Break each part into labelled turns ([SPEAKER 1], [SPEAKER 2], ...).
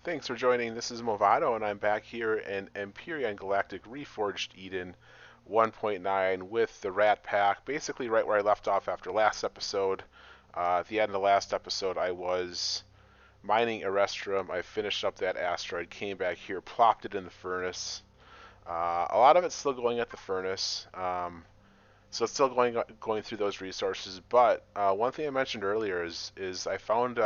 [SPEAKER 1] Thanks for joining. This is Movado, and I'm back here in Empyrion Galactic Reforged Eden 1.9 with the Rat Pack, basically right where I left off after last episode. At the end of the last episode, I was mining Erestrum. I finished up that asteroid, came back here, plopped it in the furnace. A lot of it's still going at the furnace, so it's still going through those resources. But one thing I mentioned earlier is I found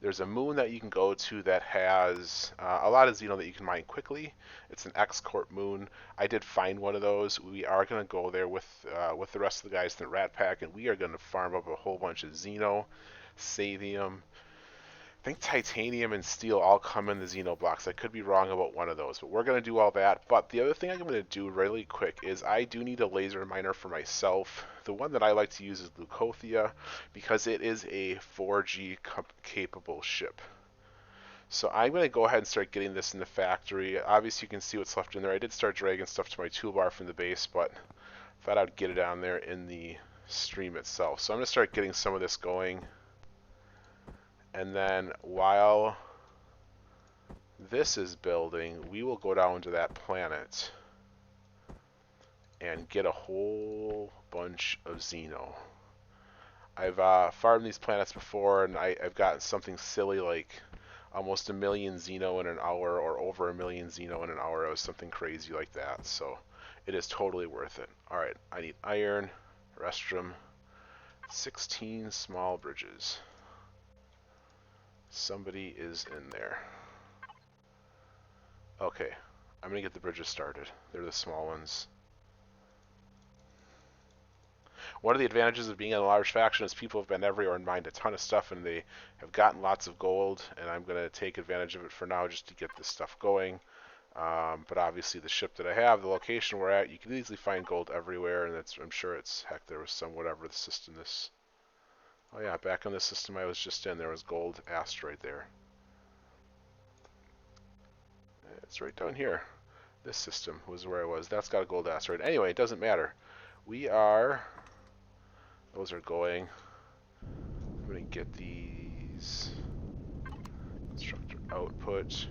[SPEAKER 1] there's a moon that you can go to that has a lot of Xeno that you can mine quickly. It's an X-Corp moon. I did find one of those. We are going to go there with the rest of the guys in the Rat Pack, and we are going to farm up a whole bunch of Xeno, sathium. I think titanium and steel all come in the Xeno blocks. I could be wrong about one of those, but we're going to do all that. But the other thing I'm going to do really quick is I do need a laser miner for myself. The one that I like to use is Leucothea because it is a 4G capable ship. So I'm going to go ahead and start getting this in the factory. Obviously you can see what's left in there. I did start dragging stuff to my toolbar from the base, but thought I'd get it on there in the stream itself. So I'm going to start getting some of this going. And then while this is building, we will go down to that planet and get a whole bunch of Xeno. I've farmed these planets before, and I've gotten something silly like almost a million Xeno in an hour, or over a million Xeno in an hour. It was something crazy like that, so it is totally worth it. Alright, I need iron, restrum, 16 small bridges. Somebody is in there. Okay, I'm gonna get the bridges started. They're the small ones. One of the advantages of being in a large faction is people have been everywhere and mined a ton of stuff, and they have gotten lots of gold, and I'm going to take advantage of it for now just to get this stuff going. But obviously the ship that I have, the location we're at, you can easily find gold everywhere, and I'm sure heck, there was some, whatever the system this... Oh yeah, back on the system I was just in, there was gold asteroid there. It's right down here. This system was where I was. That's got a gold asteroid. Anyway, it doesn't matter. Those are going. I'm going to get these. Constructor output.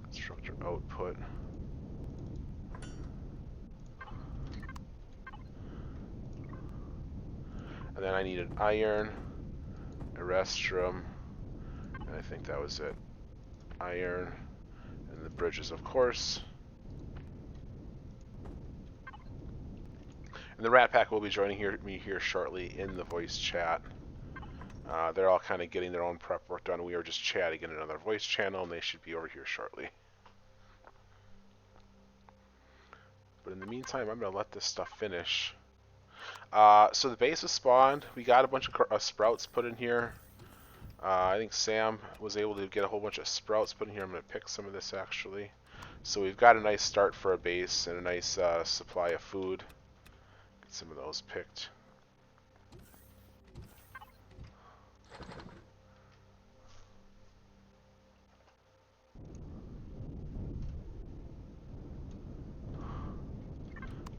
[SPEAKER 1] Constructor output. And then I needed iron, erestrum, and I think that was it. Iron, and the bridges, of course. And the Rat Pack will be joining me here shortly in the voice chat. They're all kind of getting their own prep work done. We are just chatting in another voice channel, and they should be over here shortly. But in the meantime, I'm going to let this stuff finish. So the base is spawned. We got a bunch of sprouts put in here. I think Sam was able to get a whole bunch of sprouts put in here. I'm going to pick some of this actually. So we've got a nice start for a base and a nice supply of food. Get some of those picked.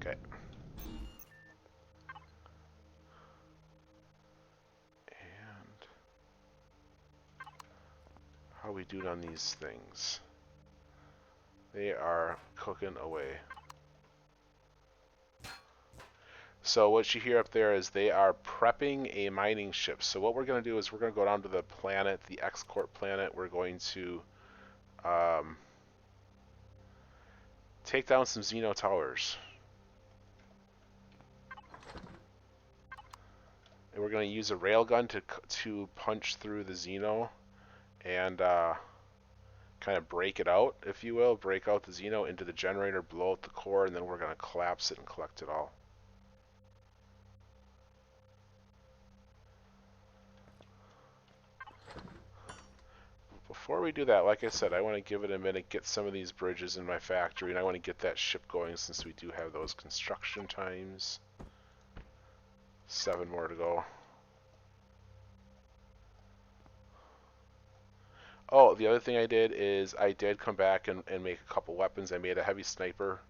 [SPEAKER 1] Okay. And how are we doing on these things? They are cooking away. So what you hear up there is they are prepping a mining ship. So what we're going to do is we're going to go down to the planet, the X-Corp planet. We're going to take down some Xeno towers. And we're going to use a railgun to punch through the Xeno and kind of break it out, if you will. Break out the Xeno into the generator, blow out the core, and then we're going to collapse it and collect it all. Before we do that, like I said, I want to give it a minute, get some of these bridges in my factory, and I want to get that ship going since we do have those construction times. 7 more to go. Oh, the other thing I did is I did come back and make a couple weapons. I made a heavy sniper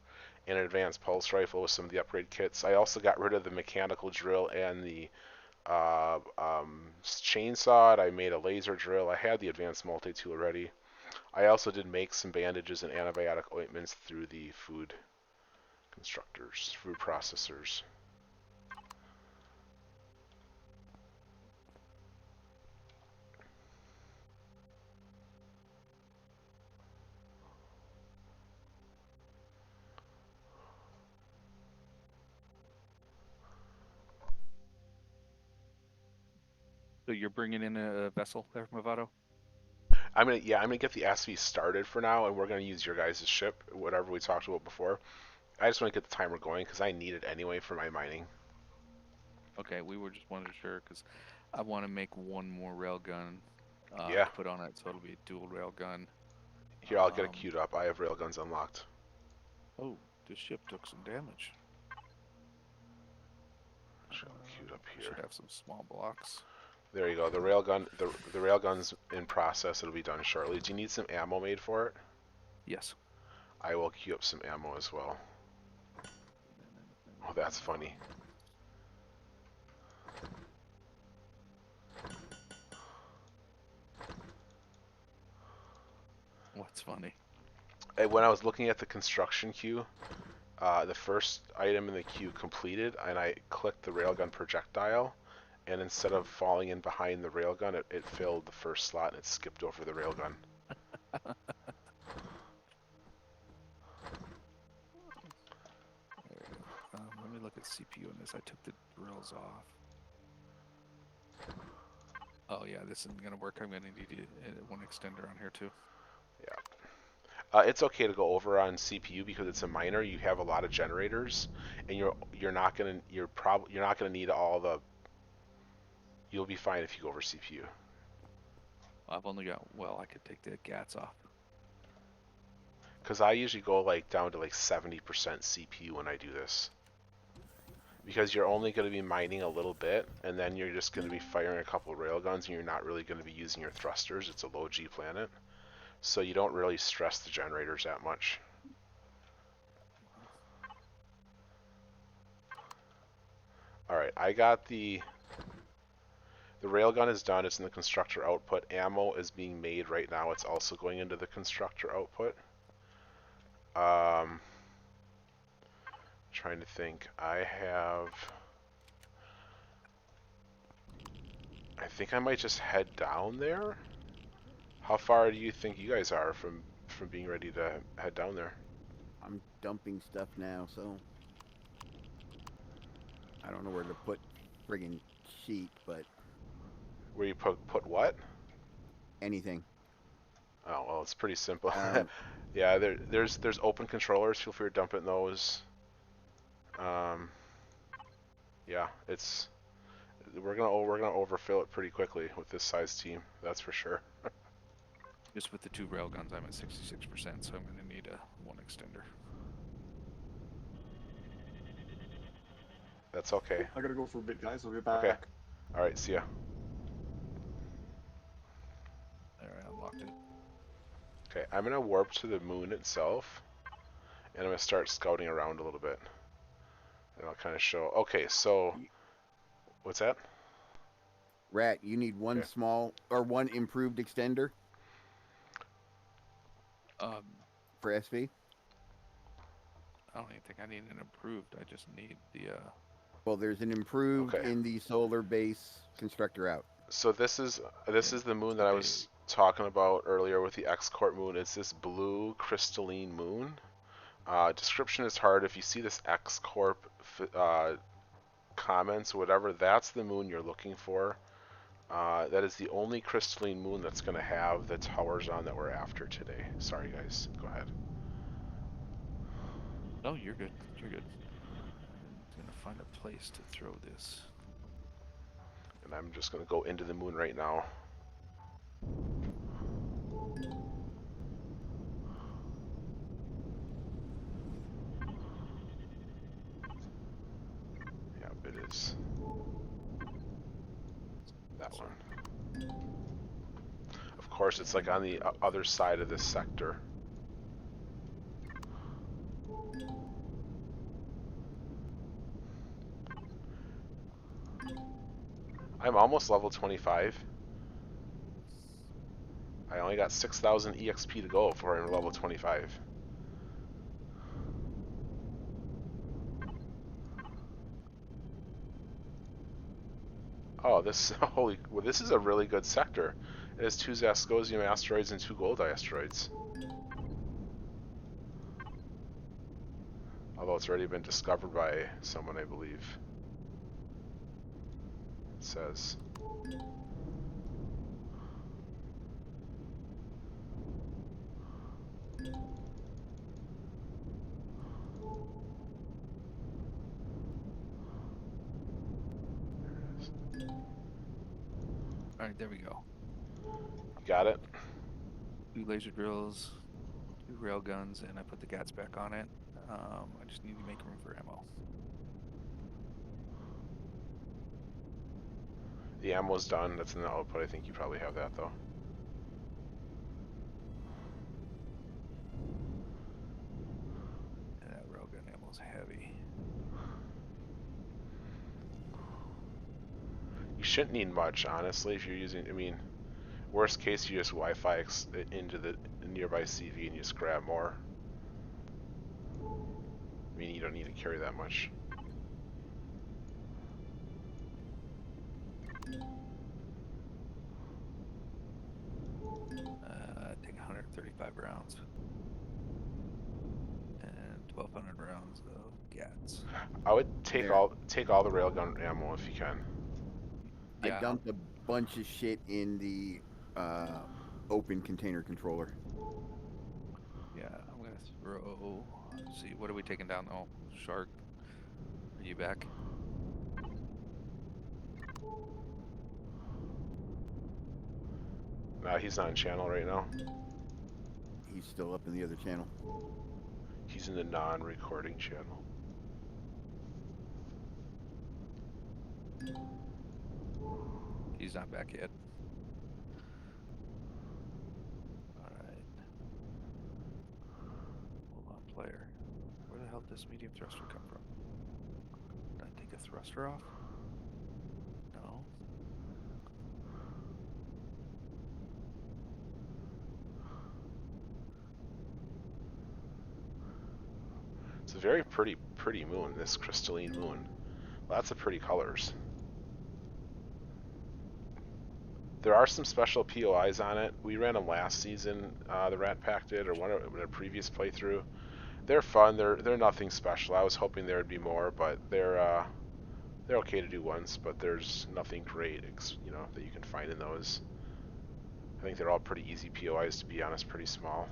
[SPEAKER 1] and an advanced pulse rifle with some of the upgrade kits. I also got rid of the mechanical drill and the chainsawed. I made a laser drill. I had the advanced multi-tool ready. I also did make some bandages and antibiotic ointments through the food constructors, food processors.
[SPEAKER 2] So you're bringing in a vessel there, Movado?
[SPEAKER 1] I'm gonna get the SV started for now, and we're gonna use your guys' ship, whatever we talked about before. I just want to get the timer going because I need it anyway for my mining.
[SPEAKER 2] Okay, we were just wondering sure because I want to make one more railgun
[SPEAKER 1] Yeah.
[SPEAKER 2] to put on it, so it'll be a dual railgun.
[SPEAKER 1] Here, I'll get it queued up. I have railguns unlocked.
[SPEAKER 2] Oh, this ship took some damage.
[SPEAKER 1] Should queued up here.
[SPEAKER 2] Should have some small blocks.
[SPEAKER 1] There you go. The railgun's in process. It'll be done shortly. Do you need some ammo made for it?
[SPEAKER 2] Yes.
[SPEAKER 1] I will queue up some ammo as well. Oh, that's funny.
[SPEAKER 2] What's funny?
[SPEAKER 1] When I was looking at the construction queue, the first item in the queue completed, and I clicked the railgun projectile, and instead of falling in behind the railgun, it filled the first slot and it skipped over the railgun.
[SPEAKER 2] There we go. Let me look at CPU on this. I took the drills off. Oh yeah, this isn't gonna work. I'm gonna need one extender on here too.
[SPEAKER 1] Yeah. It's okay to go over on CPU because it's a miner. You have a lot of generators, and you're not gonna need all the. You'll be fine if you go over CPU.
[SPEAKER 2] I've only got, well, I could take the GATs off.
[SPEAKER 1] Because I usually go like down to like 70% CPU when I do this. Because you're only going to be mining a little bit, and then you're just going to be firing a couple of railguns, and you're not really going to be using your thrusters. It's a low G planet, so you don't really stress the generators that much. Alright, I got the railgun is done. It's in the constructor output. Ammo is being made right now. It's also going into the constructor output. Trying to think. I think I might just head down there. How far do you think you guys are from being ready to head down there?
[SPEAKER 3] I'm dumping stuff now, so I don't know where to put friggin' sheet, but
[SPEAKER 1] Where you put what?
[SPEAKER 3] anything.
[SPEAKER 1] Oh well, it's pretty simple.
[SPEAKER 3] Um,
[SPEAKER 1] Yeah, there's open controllers. Feel free to dump it in those. Yeah, we're gonna overfill it pretty quickly with this size team. That's for sure.
[SPEAKER 2] Just with the two railguns, I'm at 66%, so I'm gonna need one extender.
[SPEAKER 1] That's okay.
[SPEAKER 4] I gotta go for a bit, guys. I'll be back.
[SPEAKER 1] Okay. All right. See ya.
[SPEAKER 2] There, I unlocked it.
[SPEAKER 1] Okay, I'm gonna warp to the moon itself, and I'm gonna start scouting around a little bit, and I'll kind of show. Okay, so what's that?
[SPEAKER 3] Ratt, you need one
[SPEAKER 1] Okay.
[SPEAKER 3] small or one improved extender for SV.
[SPEAKER 2] I don't even think I need an improved. I just need the.
[SPEAKER 3] Well, there's an improved
[SPEAKER 1] Okay.
[SPEAKER 3] in the solar base constructor out.
[SPEAKER 1] So this is the moon that I was talking about earlier with the X-Corp moon. It's this blue crystalline moon. Description is hard. If you see this X-Corp comments or whatever, that's the moon you're looking for. That is the only crystalline moon that's going to have the towers on that we're after today. Sorry, guys. Go ahead.
[SPEAKER 2] No, you're good. You're good. I'm gonna find a place to throw this.
[SPEAKER 1] And I'm just going to go into the moon right now. Yep, it is. That one. Of course, it's like on the other side of this sector. I'm almost level 25. I only got 6,000 EXP to go before I'm level 25. Oh, this holy! Well, this is a really good sector. It has 2 Zascosium asteroids and 2 gold asteroids. Although it's already been discovered by someone, I believe. It says.
[SPEAKER 2] All right, there we go.
[SPEAKER 1] You got it?
[SPEAKER 2] 2 laser drills, 2 rail guns, and I put the GATs back on it. I just need to make room for ammo.
[SPEAKER 1] The ammo's done. That's in the output. I think you probably have that, though.
[SPEAKER 2] And that railgun ammo's heavy.
[SPEAKER 1] You shouldn't need much, honestly, if you're using... I mean, worst case, you just Wi-Fi into the nearby CV and you just grab more. I mean, you don't need to carry that much.
[SPEAKER 2] Take 135 rounds. And 1,200 rounds of GATs.
[SPEAKER 1] I would take
[SPEAKER 3] There.
[SPEAKER 1] all the railgun ammo if you can.
[SPEAKER 2] Yeah,
[SPEAKER 3] I dumped a bunch of shit in the open container controller.
[SPEAKER 2] yeah, I'm gonna throw. Let's see, what are we taking down? Oh, Shark. Are you back?
[SPEAKER 1] He's not in channel right now.
[SPEAKER 3] He's still up in the other channel.
[SPEAKER 1] He's in the non-recording channel.
[SPEAKER 2] He's not back yet. Alright. Hold on, player. Where the hell did this medium thruster come from? Did I take a thruster off? No.
[SPEAKER 1] It's a very pretty moon, this crystalline moon. Lots of pretty colors. There are some special POIs on it. We ran them last season, the Rat Pack did, or one in a previous playthrough. They're fun. They're nothing special. I was hoping there would be more, but they're okay to do once. But there's nothing great, that you can find in those. I think they're all pretty easy POIs, to be honest. Pretty small.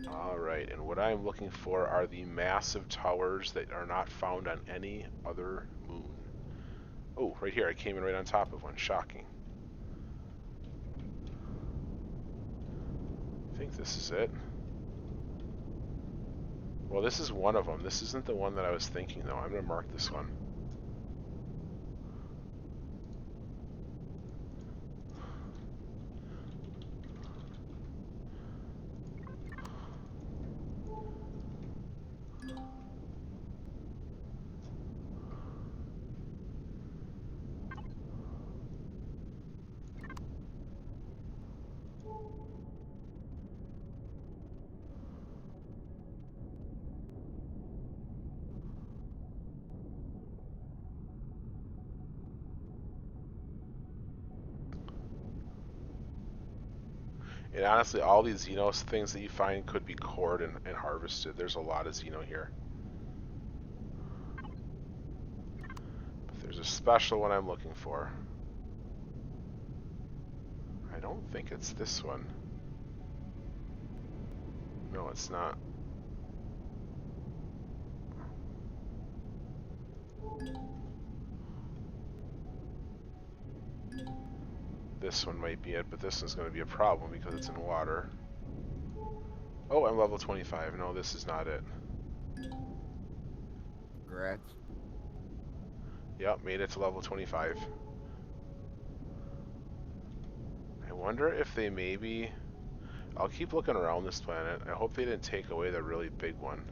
[SPEAKER 1] Alright, and what I'm looking for are the massive towers that are not found on any other moon. Oh, right here, I came in right on top of one. Shocking. I think this is it. Well, this is one of them. This isn't the one that I was thinking, though. I'm going to mark this one. And honestly, all these Xeno things that you find could be cored and harvested. There's a lot of Xeno here. But there's a special one I'm looking for. I don't think it's this one. No, it's not. This one might be it, but this is going to be a problem because it's in water. Oh, I'm level 25. No, this is not it.
[SPEAKER 3] Grats.
[SPEAKER 1] Yep, made it to level 25. I wonder if they maybe... I'll keep looking around this planet. I hope they didn't take away the really big one.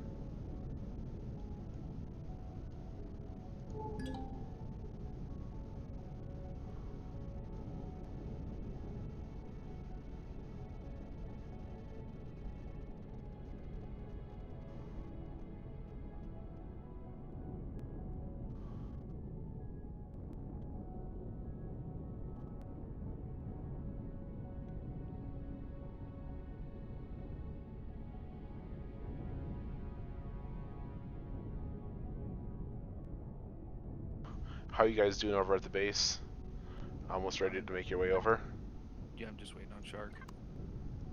[SPEAKER 1] How you guys doing over at the base? Almost ready to make your way over?
[SPEAKER 2] Yeah, I'm just waiting on Shark.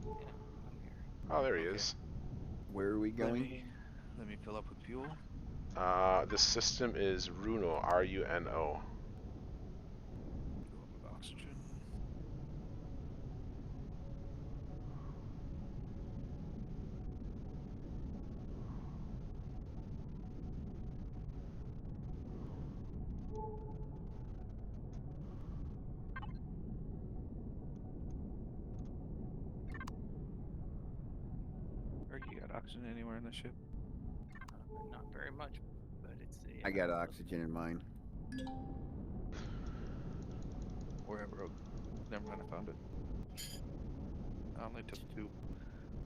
[SPEAKER 4] Yeah, I'm here.
[SPEAKER 1] Oh, there he
[SPEAKER 2] Okay.
[SPEAKER 1] is.
[SPEAKER 3] Where are we
[SPEAKER 2] Let
[SPEAKER 3] going?
[SPEAKER 2] me fill up with fuel.
[SPEAKER 1] The system is Runo, R-U-N-O.
[SPEAKER 2] Fill up with oxygen. Or you got oxygen anywhere in the ship?
[SPEAKER 4] Not very much, but it's the.
[SPEAKER 3] I got oxygen in mine.
[SPEAKER 2] Wherever. Never mind, I found it. I only took 2.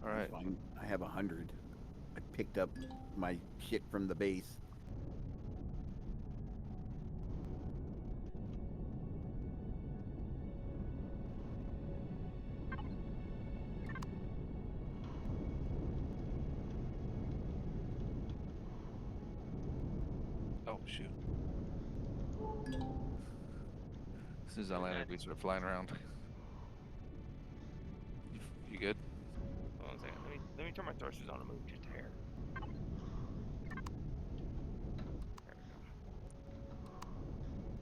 [SPEAKER 2] All
[SPEAKER 3] I'm
[SPEAKER 2] right.
[SPEAKER 3] fine. I have 100. I picked up my shit from the base.
[SPEAKER 2] Oh shoot. As soon as I landed, we started flying around. You good?
[SPEAKER 4] Hold on a second. Let me turn my thrusters on and move just a hair. There we go.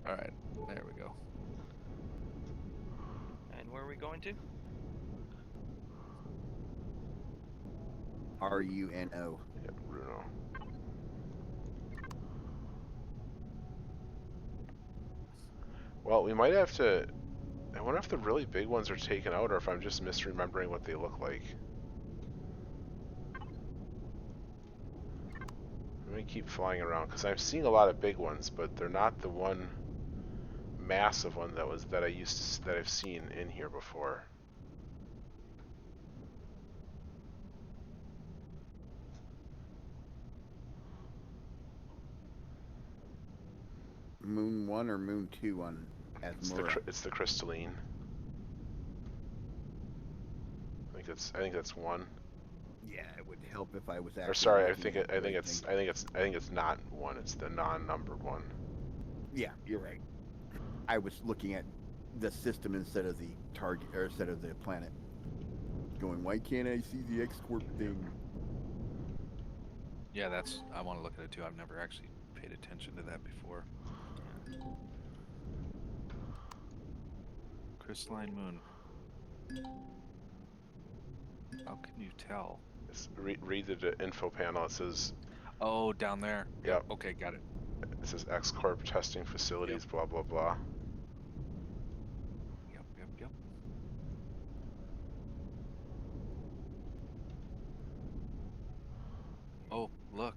[SPEAKER 2] All right. There we go.
[SPEAKER 4] And where are we going to?
[SPEAKER 3] R-U-N-O.
[SPEAKER 1] Yep, Runo. Well, we might have to... I wonder if the really big ones are taken out or if I'm just misremembering what they look like. Let me keep flying around because I'm seeing a lot of big ones, but they're not the one massive one that I've seen in here before.
[SPEAKER 3] Moon 1 or Moon 2 on Asmora?
[SPEAKER 1] It's the crystalline. I think that's 1.
[SPEAKER 3] Yeah, it would help if I was actually.
[SPEAKER 1] Or sorry, I
[SPEAKER 3] looking
[SPEAKER 1] think
[SPEAKER 3] at the right
[SPEAKER 1] I think it's not 1. It's the non-numbered one.
[SPEAKER 3] Yeah, you're right. I was looking at the system instead of the target, or instead of the planet. Going, why can't I see the X-Corp thing?
[SPEAKER 2] Yeah, that's. I want to look at it too. I've never actually paid attention to that before. Crystalline moon. How can you tell?
[SPEAKER 1] Read the info panel. It says.
[SPEAKER 2] Oh, down there.
[SPEAKER 1] Yep.
[SPEAKER 2] Okay, got it.
[SPEAKER 1] It says X Corp testing facilities. Blah blah blah.
[SPEAKER 2] Yep. Oh, look.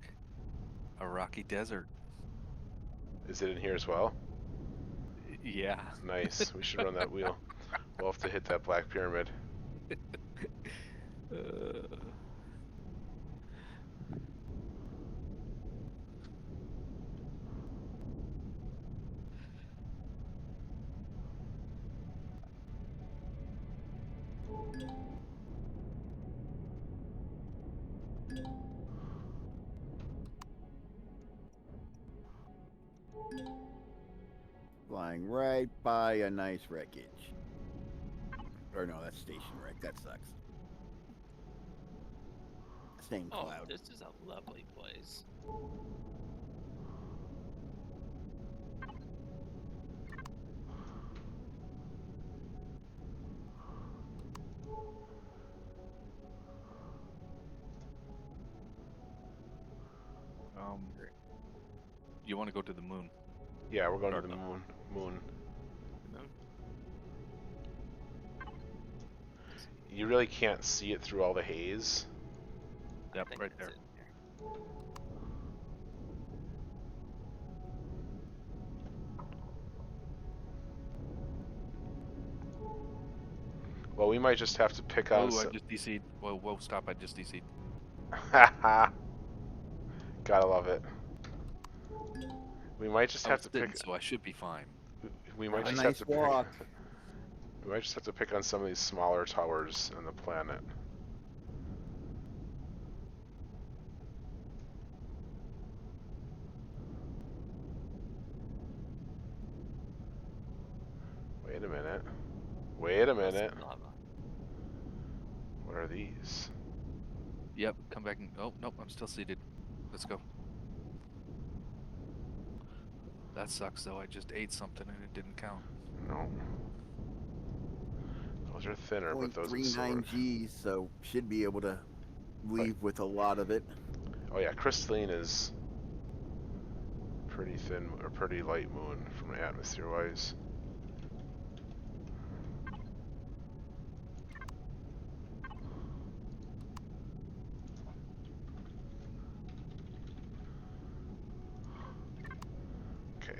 [SPEAKER 2] A rocky desert.
[SPEAKER 1] Is it in here as well?
[SPEAKER 2] Yeah.
[SPEAKER 1] Nice. We should run that wheel. We'll have to hit that black pyramid.
[SPEAKER 3] Flying right by a nice wreckage. Or no, that's station wreck. That sucks. Same
[SPEAKER 4] Oh,
[SPEAKER 3] cloud.
[SPEAKER 4] this is a lovely place.
[SPEAKER 2] You want to go to the moon?
[SPEAKER 1] Yeah, we're going
[SPEAKER 2] Or
[SPEAKER 1] to the
[SPEAKER 2] no.
[SPEAKER 1] moon.
[SPEAKER 4] No?
[SPEAKER 1] you really can't see it through all the haze.
[SPEAKER 2] Yep,
[SPEAKER 4] I think
[SPEAKER 2] right
[SPEAKER 4] that's
[SPEAKER 2] there.
[SPEAKER 4] it.
[SPEAKER 1] Well, we might just have to pick on
[SPEAKER 2] Oh, I
[SPEAKER 1] some.
[SPEAKER 2] just DC'd. Whoa, stop! I just DC'd.
[SPEAKER 1] Gotta love it. We might just
[SPEAKER 2] I
[SPEAKER 1] have
[SPEAKER 2] was
[SPEAKER 1] to
[SPEAKER 2] sitting,
[SPEAKER 1] pick.
[SPEAKER 2] so I should be fine.
[SPEAKER 1] We might
[SPEAKER 3] Have a
[SPEAKER 1] just have
[SPEAKER 3] nice
[SPEAKER 1] to
[SPEAKER 3] walk.
[SPEAKER 1] pick. We might just have to pick on some of these smaller towers on the planet. Wait a minute. Wait a
[SPEAKER 4] That's
[SPEAKER 1] minute.
[SPEAKER 4] lava.
[SPEAKER 1] What are these?
[SPEAKER 2] Yep, come back and... Oh, nope, I'm still seated. Let's go. That sucks, though. I just ate something and it didn't count.
[SPEAKER 1] No. Those are thinner, but those would still
[SPEAKER 3] 0.39
[SPEAKER 1] work.
[SPEAKER 3] Gs, so should be able to leave with a lot of it.
[SPEAKER 1] Oh yeah, crystalline is pretty thin, or pretty light moon from atmosphere-wise. Okay.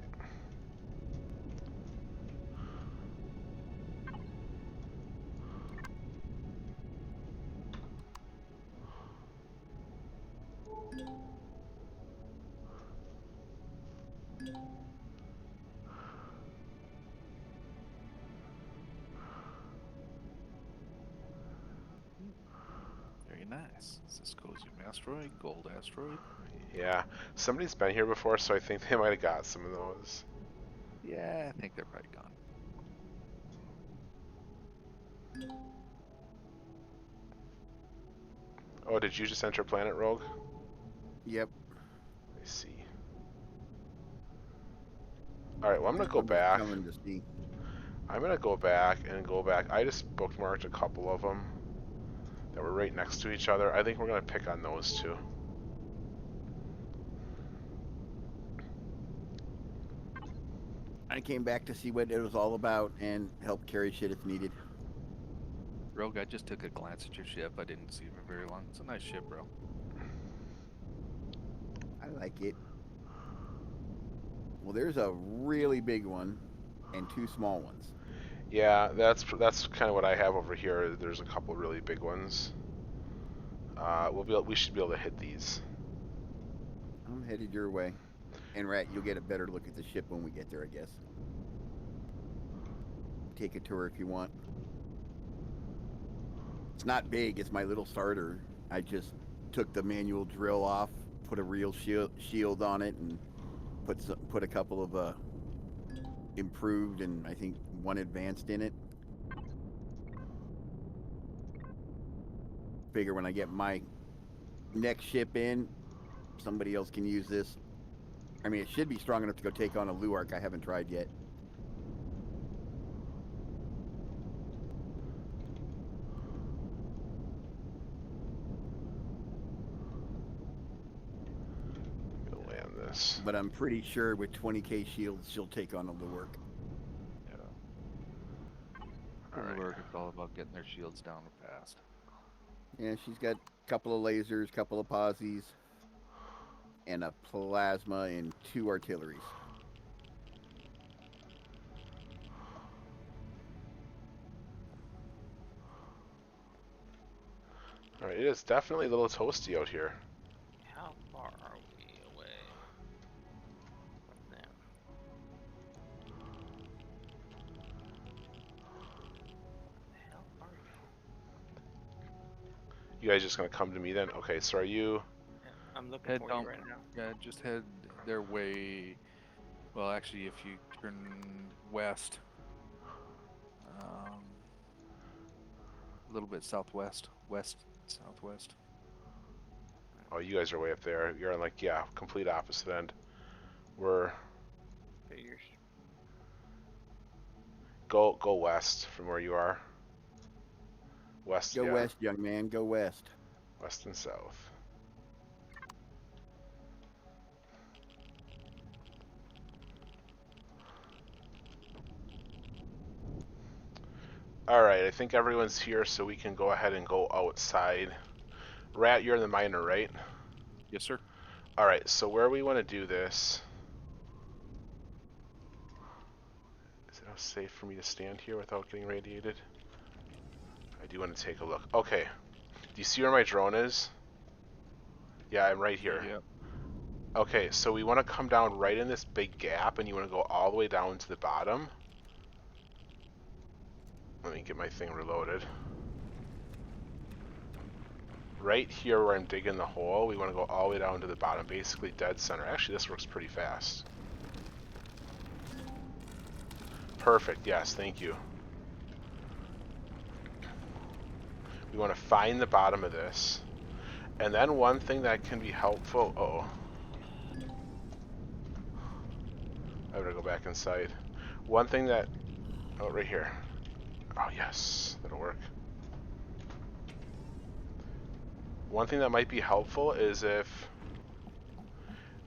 [SPEAKER 2] Very nice. Is this Cosium asteroid? Gold asteroid?
[SPEAKER 1] Yeah, somebody's been here before, so I think they might have got some of those.
[SPEAKER 2] Yeah, I think they're probably gone.
[SPEAKER 1] Oh, did you just enter Planet Rogue?
[SPEAKER 3] Yep.
[SPEAKER 1] I see. Alright, well I'm gonna go
[SPEAKER 3] I'm just
[SPEAKER 1] back.
[SPEAKER 3] coming to see.
[SPEAKER 1] I'm gonna go back and go back. I just bookmarked a couple of them that were right next to each other. I think we're gonna pick on those two.
[SPEAKER 3] I came back to see what it was all about and help carry shit if needed.
[SPEAKER 2] Rogue, I just took a glance at your ship. I didn't see it for very long. It's a nice ship, bro.
[SPEAKER 3] I like it. Well, there's a really big one and two small ones.
[SPEAKER 1] Yeah, that's kind of what I have over here. There's a couple really big ones. We should be able to hit these.
[SPEAKER 3] I'm headed your way. And Rat, you'll get a better look at the ship when we get there, I guess. Take a tour if you want. It's not big, it's my little starter. I just took the manual drill off, put a real shield on it, and put a couple of improved and I think one advanced in it. Figure when I get my next ship in, somebody else can use this. I mean, it should be strong enough to go take on a Luark. I haven't tried yet.
[SPEAKER 1] I'm gonna land this.
[SPEAKER 3] But I'm pretty sure with 20k shields, she'll take on a Luark.
[SPEAKER 1] All right.
[SPEAKER 2] Lurk, it's all about getting their shields down fast.
[SPEAKER 3] Yeah, she's got a couple of lasers, couple of posies, and a plasma and 2 artilleries.
[SPEAKER 1] All right. It is definitely a little toasty out here.
[SPEAKER 4] How far are we away from them? Where the hell are you?
[SPEAKER 1] You guys just gonna come to me then? Okay. So are you?
[SPEAKER 4] Yeah, I'm looking
[SPEAKER 2] Head
[SPEAKER 4] for
[SPEAKER 2] down.
[SPEAKER 4] you right now.
[SPEAKER 2] Yeah, just head their way. Well, actually, if you turn west, a little bit southwest, southwest.
[SPEAKER 1] Oh, you guys are way up there. You're on like complete opposite end. We're
[SPEAKER 4] Figures.
[SPEAKER 1] go west from where you are. West.
[SPEAKER 3] Go
[SPEAKER 1] Yeah.
[SPEAKER 3] west, young man, go west.
[SPEAKER 1] West and south. Alright, I think everyone's here, so we can go ahead and go outside. Rat, you're in the miner, right?
[SPEAKER 2] Yes, sir.
[SPEAKER 1] Alright, so where we want to do this... Is it safe for me to stand here without getting radiated? I do want to take a look. Okay. Do you see where my drone is? Yeah, I'm right here.
[SPEAKER 2] Yep.
[SPEAKER 1] Okay, so we want to come down right in this big gap, and you want to go all the way down to the bottom. Let me get my thing reloaded. Right here where I'm digging the hole, we want to go all the way down to the bottom, basically dead center. Actually, this works pretty fast. Perfect, yes, thank you. We want to find the bottom of this. And then one thing that can be helpful... Uh-oh. I better go back inside. One thing that... Oh, right here. Oh, yes. That'll work. One thing that might be helpful is if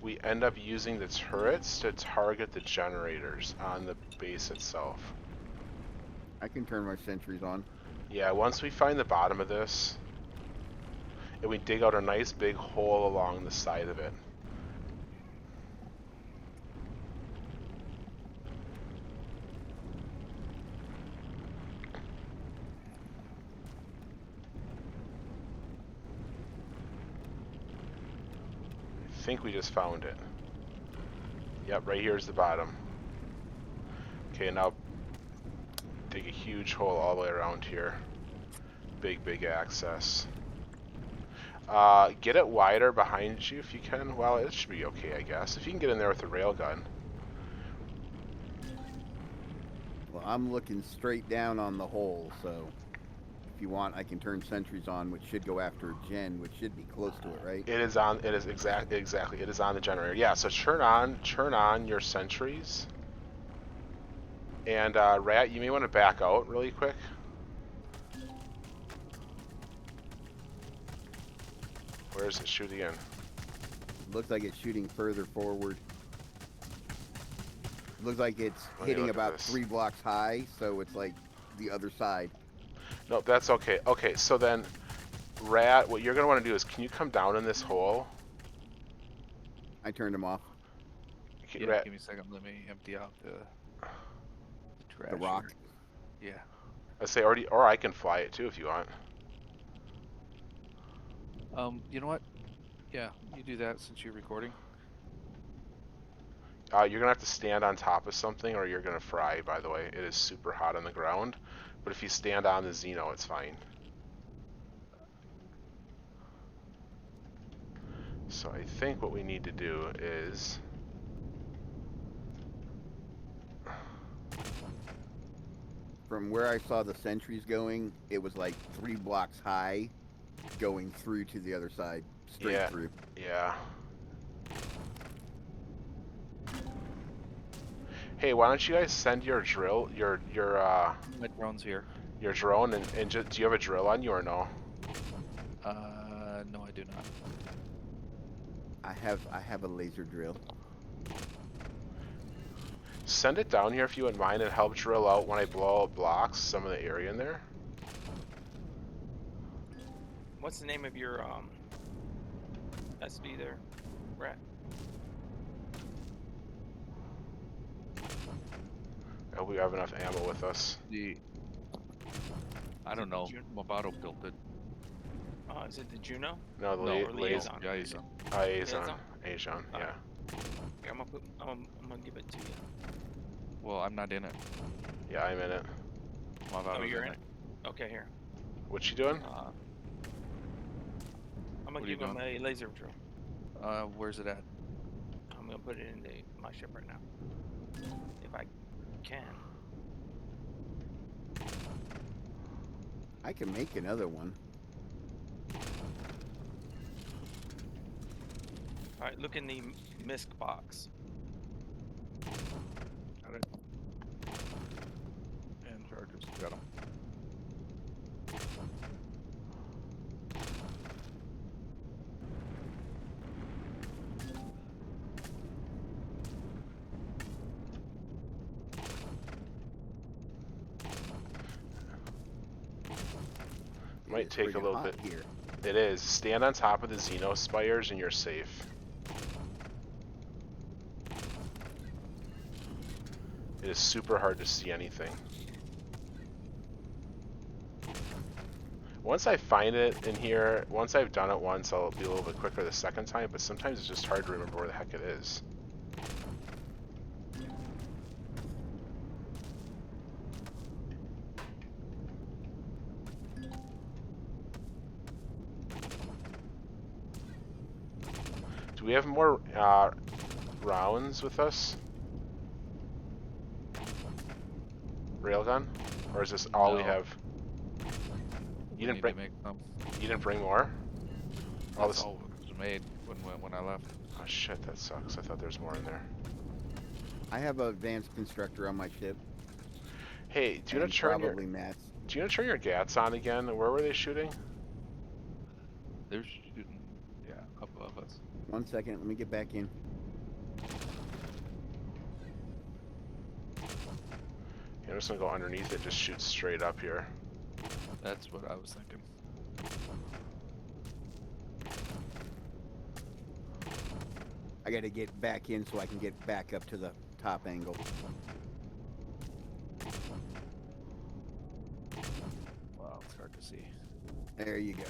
[SPEAKER 1] we end up using the turrets to target the generators on the base itself.
[SPEAKER 3] I can turn my sentries on.
[SPEAKER 1] Yeah, once we find the bottom of this, and we dig out a nice big hole along the side of it. I think we just found it. Yep, right here's the bottom. Okay, now dig a huge hole all the way around here. Big access. Get it wider behind you if you can. Well, it should be okay, I guess. If you can get in there with a railgun.
[SPEAKER 3] Well, I'm looking straight down on the hole, so if you want, I can turn sentries on, which should go after Gen, which should be close to it, right?
[SPEAKER 1] It is on. It is exactly. It is on the generator. Yeah. So turn on your sentries. And Rat, you may want to back out really quick. Where is it shooting in?
[SPEAKER 3] Looks like it's shooting further forward. Looks like it's
[SPEAKER 1] Let me
[SPEAKER 3] hitting
[SPEAKER 1] look at
[SPEAKER 3] about
[SPEAKER 1] this.
[SPEAKER 3] 3 blocks high, so it's like the other side.
[SPEAKER 1] No, that's okay. Okay, so then, Rat, what you're gonna want to do is, can you come down in this hole?
[SPEAKER 3] I turned them off.
[SPEAKER 1] Okay,
[SPEAKER 2] Yeah,
[SPEAKER 1] Rat,
[SPEAKER 2] give me a second. Let me empty out the trash.
[SPEAKER 3] The rock.
[SPEAKER 2] Here. Yeah.
[SPEAKER 1] I say already, or I can fly it too if you want.
[SPEAKER 2] You know what? Yeah, you do that since you're recording.
[SPEAKER 1] You're gonna have to stand on top of something, or you're gonna fry. By the way, it is super hot on the ground. But if you stand on the Xeno, it's fine. So I think what we need to do is...
[SPEAKER 3] From where I saw the sentries going, it was like 3 blocks high, going through to the other side, straight
[SPEAKER 1] Yeah.
[SPEAKER 3] through.
[SPEAKER 1] Yeah. Hey, why don't you guys send your drill,
[SPEAKER 2] My drone's here.
[SPEAKER 1] your drone, and just, do you have a drill on you or no?
[SPEAKER 2] No, I do not.
[SPEAKER 3] I have a laser drill.
[SPEAKER 1] Send it down here if you wouldn't mind, and help drill out when I blow out blocks some of the area in there.
[SPEAKER 4] What's the name of your SB there, Rat?
[SPEAKER 1] I hope we have enough ammo with us.
[SPEAKER 2] I don't know.
[SPEAKER 4] June?
[SPEAKER 2] Mobato built it.
[SPEAKER 4] Is it the Juno?
[SPEAKER 1] No, the
[SPEAKER 4] No, or
[SPEAKER 1] liaison.
[SPEAKER 4] liaison.
[SPEAKER 2] Liaison.
[SPEAKER 1] Aeson, yeah.
[SPEAKER 4] Alright. Here, I'm gonna give it to you.
[SPEAKER 2] Well, I'm not in it.
[SPEAKER 1] Yeah, I'm in it.
[SPEAKER 2] Mobato's
[SPEAKER 4] you're
[SPEAKER 2] in
[SPEAKER 4] in
[SPEAKER 2] it.
[SPEAKER 4] Okay, here.
[SPEAKER 1] What you doing?
[SPEAKER 4] I'm
[SPEAKER 2] What
[SPEAKER 4] gonna
[SPEAKER 2] are you
[SPEAKER 4] give him a laser drill.
[SPEAKER 2] Where's it at?
[SPEAKER 4] I'm gonna put it in my ship right now, if I can.
[SPEAKER 3] I can make another one.
[SPEAKER 4] All right, look in the MISC box.
[SPEAKER 2] Got it. And chargers. Got them.
[SPEAKER 1] might
[SPEAKER 3] It's
[SPEAKER 1] take a
[SPEAKER 3] friggin'
[SPEAKER 1] little
[SPEAKER 3] hot
[SPEAKER 1] bit.
[SPEAKER 3] here.
[SPEAKER 1] It is. Stand on top of the Xeno spires and you're safe. It is super hard to see anything. Once I find it in here, once I've done it once, I'll be a little bit quicker the second time, but sometimes it's just hard to remember where the heck it is. Do we have more rounds with us? Railgun? Or is this all we
[SPEAKER 2] No.
[SPEAKER 1] have?
[SPEAKER 2] We
[SPEAKER 1] You
[SPEAKER 2] need
[SPEAKER 1] didn't
[SPEAKER 2] to make some.
[SPEAKER 1] You didn't bring more? All
[SPEAKER 2] That's
[SPEAKER 1] this.
[SPEAKER 2] all was made when I left.
[SPEAKER 1] Oh shit, that sucks. I thought there was more in there.
[SPEAKER 3] I have an advanced constructor on my ship.
[SPEAKER 1] Hey, do you
[SPEAKER 3] and
[SPEAKER 1] want to turn your
[SPEAKER 3] probably Matt's.
[SPEAKER 1] Do you want to turn your gats on again? Where were they shooting?
[SPEAKER 2] They're shooting, yeah, up above us.
[SPEAKER 3] 1 second, let me get back in.
[SPEAKER 1] Yeah, I'm just gonna go underneath it and just shoot straight up here.
[SPEAKER 2] That's what I was thinking.
[SPEAKER 3] I gotta get back in so I can get back up to the top angle.
[SPEAKER 2] Wow, it's hard to see.
[SPEAKER 3] There you go.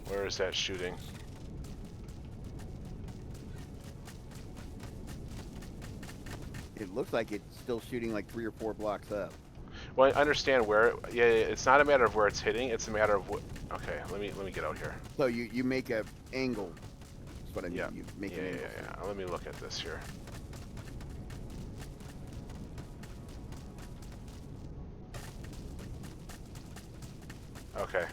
[SPEAKER 1] Where is that shooting?
[SPEAKER 3] It looks like it's still shooting like 3 or 4 blocks up.
[SPEAKER 1] Well, I understand where. Yeah, it's not a matter of where it's hitting. It's a matter of what. Okay, let me get out here.
[SPEAKER 3] So you make a angle. That's what I mean.
[SPEAKER 1] Yeah.
[SPEAKER 3] You make
[SPEAKER 1] Yeah,
[SPEAKER 3] an
[SPEAKER 1] yeah,
[SPEAKER 3] angle.
[SPEAKER 1] yeah. Let me look at this here. Okay.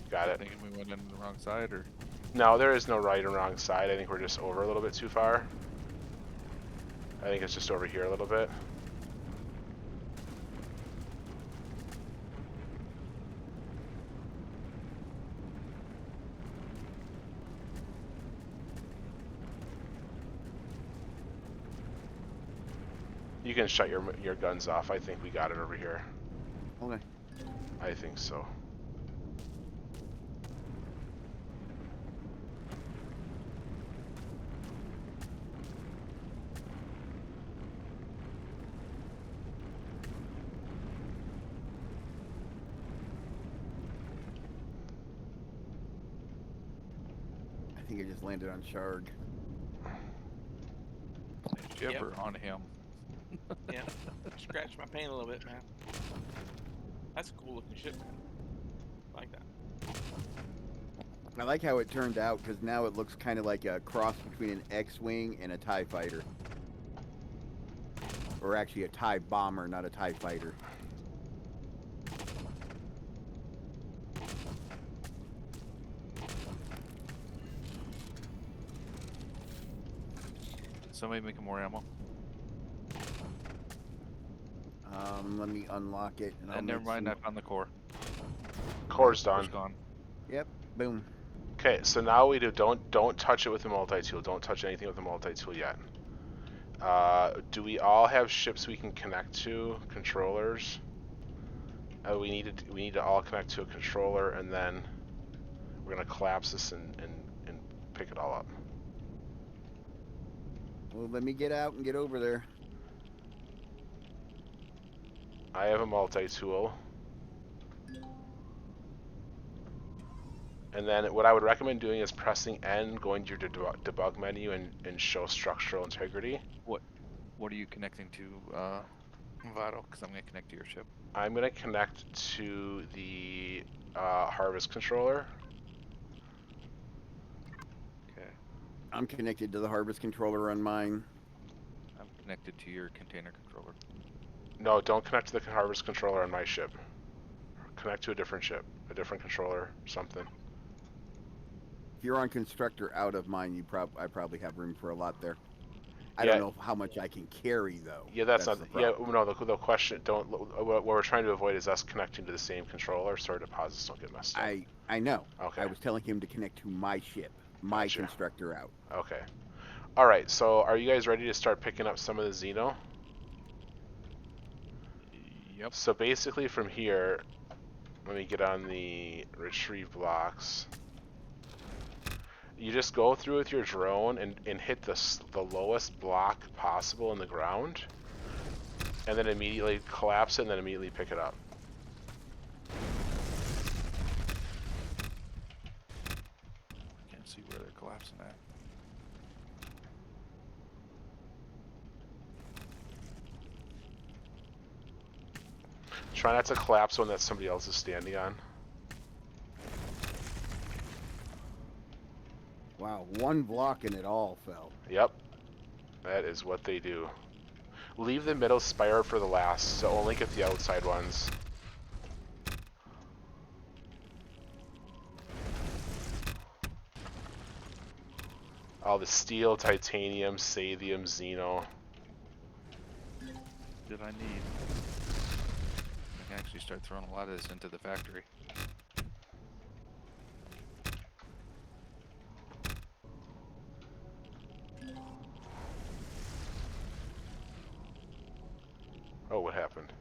[SPEAKER 1] Got it.
[SPEAKER 2] Thinking we went in the wrong side, or
[SPEAKER 1] No, there is no right or wrong side. I think we're just over a little bit too far. I think it's just over here a little bit. You can shut your guns off. I think we got it over here.
[SPEAKER 3] Okay.
[SPEAKER 1] I think so.
[SPEAKER 3] I think I just landed on Sharg.
[SPEAKER 2] ship
[SPEAKER 4] Yep.
[SPEAKER 2] or on him?
[SPEAKER 4] Yeah. Scratch my paint a little bit, man. That's a cool looking ship, man. I like that.
[SPEAKER 3] I like how it turned out because now it looks kind of like a cross between an X-Wing and a TIE fighter. Or actually a TIE bomber, not a TIE fighter.
[SPEAKER 2] Somebody making more ammo.
[SPEAKER 3] Let me unlock it. And I'll
[SPEAKER 2] And never
[SPEAKER 3] make
[SPEAKER 2] mind, I
[SPEAKER 3] some-
[SPEAKER 2] found the core.
[SPEAKER 1] Core's
[SPEAKER 2] Core's
[SPEAKER 1] done.
[SPEAKER 2] gone.
[SPEAKER 3] Yep, boom.
[SPEAKER 1] Okay, so now we don't touch it with the multi-tool. Don't touch anything with the multi-tool yet. Do we all have ships we can connect to? Controllers? We need to all connect to a controller, and then we're gonna collapse this and pick it all up.
[SPEAKER 3] Well, let me get out and get over there.
[SPEAKER 1] I have a multi-tool. And then what I would recommend doing is pressing N, going to your debug menu, and show structural integrity.
[SPEAKER 2] What are you connecting to, Vital? Because I'm going to connect to your ship.
[SPEAKER 1] I'm going to connect to the harvest controller.
[SPEAKER 2] Okay.
[SPEAKER 3] I'm connected to the harvest controller on mine.
[SPEAKER 2] I'm connected to your container controller.
[SPEAKER 1] No, don't connect to the harvest controller on my ship. Connect to a different ship, a different controller, something.
[SPEAKER 3] If you're on constructor out of mine, I probably have room for a lot there. I
[SPEAKER 1] Yeah.
[SPEAKER 3] don't know how much I can carry though.
[SPEAKER 1] Yeah, that's
[SPEAKER 3] the
[SPEAKER 1] not. Yeah,
[SPEAKER 3] problem.
[SPEAKER 1] no. The question. Don't. What we're trying to avoid is us connecting to the same controller, so our deposits don't get messed up.
[SPEAKER 3] I know.
[SPEAKER 1] Okay.
[SPEAKER 3] I was telling him to connect to my ship, my
[SPEAKER 1] Gotcha.
[SPEAKER 3] constructor out.
[SPEAKER 1] Okay. All right. So, are you guys ready to start picking up some of the Xeno?
[SPEAKER 2] Yep.
[SPEAKER 1] So basically from here, let me get on the retrieve blocks. You just go through with your drone and hit the lowest block possible in the ground, and then immediately collapse it and then immediately pick it up.
[SPEAKER 2] Can't see where they're collapsing at.
[SPEAKER 1] Try not to collapse one that somebody else is standing on.
[SPEAKER 3] Wow, one block and it all fell.
[SPEAKER 1] Yep. That is what they do. Leave the middle spire for the last, so only get the outside ones. All the steel, titanium, sathium, Xeno.
[SPEAKER 2] Did I need? I can actually start throwing a lot of this into the factory.
[SPEAKER 1] Oh, what happened?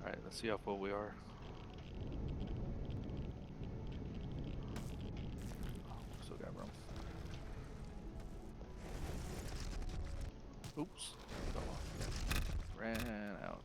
[SPEAKER 2] Alright, let's see how full we are. Still got room. Oops. Fell off. Ran out.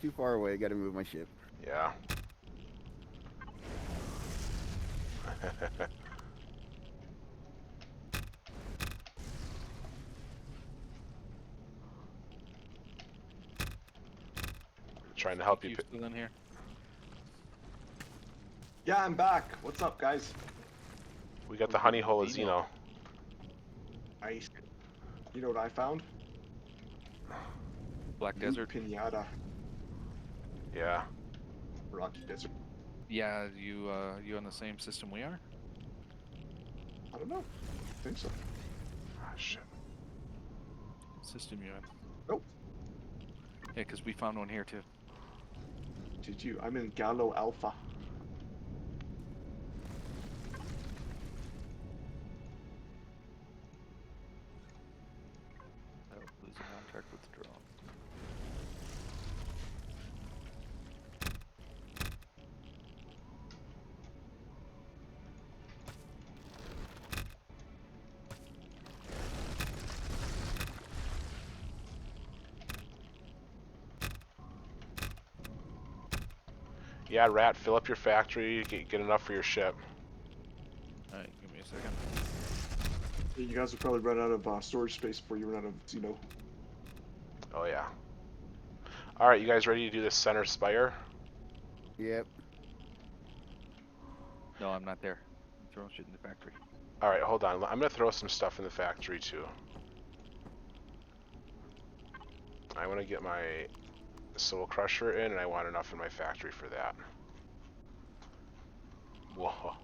[SPEAKER 3] Too far away, gotta move my ship.
[SPEAKER 1] Yeah. Trying to help you.
[SPEAKER 2] Still in here?
[SPEAKER 5] Yeah, I'm back. What's up, guys?
[SPEAKER 1] We got the honey hole of Xeno.
[SPEAKER 5] Nice. You know what I found?
[SPEAKER 2] Black
[SPEAKER 5] Loot
[SPEAKER 2] Desert?
[SPEAKER 5] Pinata.
[SPEAKER 1] Yeah.
[SPEAKER 5] Rocky Desert.
[SPEAKER 2] Yeah, you on the same system we are?
[SPEAKER 5] I don't know. I think so.
[SPEAKER 1] Ah, shit.
[SPEAKER 2] System you in?
[SPEAKER 5] Nope.
[SPEAKER 2] Yeah, because we found one here too.
[SPEAKER 5] Did you? I'm in Gallo Alpha.
[SPEAKER 2] Oh, losing contract with the drone.
[SPEAKER 1] Yeah, Rat, fill up your factory, get enough for your ship.
[SPEAKER 2] Alright, give me a second.
[SPEAKER 5] Yeah, you guys will probably run out of storage space before you run out of Xeno.
[SPEAKER 1] Oh, yeah. Alright, you guys ready to do this center spire?
[SPEAKER 3] Yep.
[SPEAKER 2] No, I'm not there. I'm throwing shit in the factory.
[SPEAKER 1] Alright, hold on. I'm gonna throw some stuff in the factory, too. I want to get my soul crusher in, and I want enough in my factory for that. Whoa.